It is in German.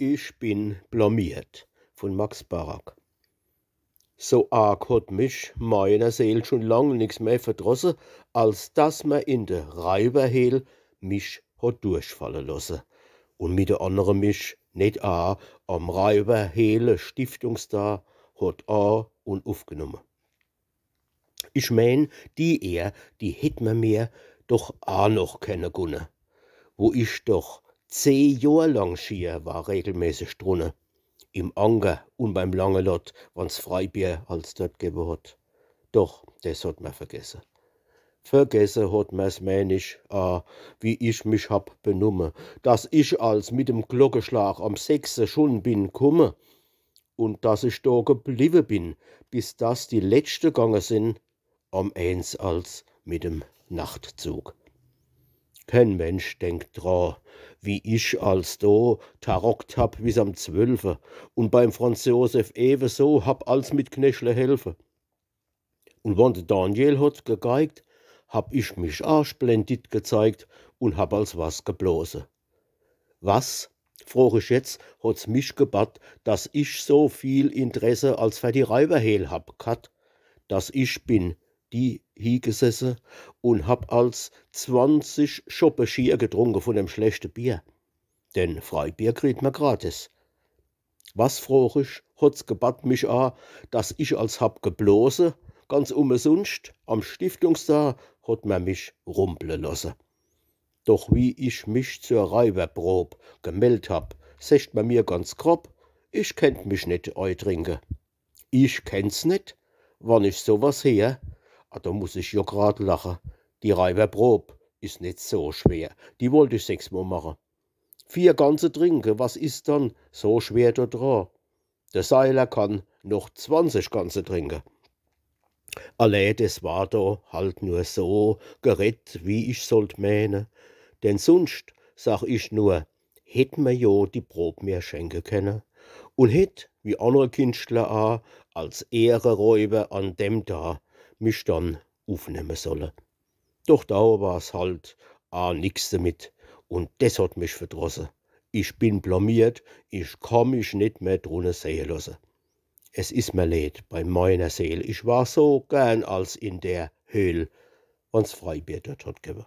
Ich bin blamiert von Max Barak. So arg hat mich meiner Seel schon lang nix mehr verdrosse, als dass man in de Reiberhehl mich hat durchfallen lasse und mit de andere mich net am Reiberhehle Stiftungsda hat und aufgenommen. Ich mein, die hätt man mir doch noch kennen gunne, wo ich doch 10 Jahr lang schier war regelmäßig drunne. Im Anger und beim lange Lot, wann's Freibier als dort geben hat. Doch, das hat man vergessen. Vergessen hat man's mir nicht, wie ich mich hab benommen, dass ich als mit dem Glockenschlag am 6. schon bin kumme und dass ich da geblieben bin, bis das die letzte gegangen sind, am 1 als mit dem Nachtzug. Kein Mensch denkt dran, wie ich als do tarockt hab bis am 12. und beim Franz Josef ebenso hab als mit Knächle helfen. Und wann der Daniel hat gegeigt, hab ich mich splendid gezeigt und hab als was geblosen. Was, frag ich jetzt, hat's mich gebat, dass ich so viel Interesse als für die Reiberhehl hab gehabt, dass ich bin die hiegesessen und hab als 20 Schoppe Schier getrunken von dem schlechten Bier. Denn Freibier kriegt man gratis. Was frag ich, hat's gebat mich dass ich als hab geblose, ganz umsonst, am Stiftungstag hat man mich rumpeln lassen. Doch wie ich mich zur Reiberprob gemeldet hab, secht man mir ganz grob, ich kennt mich net trinken. Ich kenn's net, wann ich sowas her, da muss ich ja grad lachen. Die Reiberprob ist nicht so schwer, die wollte ich 6-mal machen. 4 ganze trinken, was ist dann so schwer da dran? Der Seiler kann noch 20 ganze trinken. Allein das war da halt nur so geredt, wie ich sollt mähne. Denn sonst sag ich nur, hätt mir jo die Prob mir schenken können und hätt, wie andere Künstler als Ehrenräuber an dem da mich dann aufnehmen sollen. Doch da war's halt nix damit und das hat mich verdrossen. Ich bin blamiert, ich kann mich nicht mehr drunter sehen lassen. Es ist mir leid bei meiner Seel, ich war so gern als in der Höhl, wann's Freibier dort hat gegeben.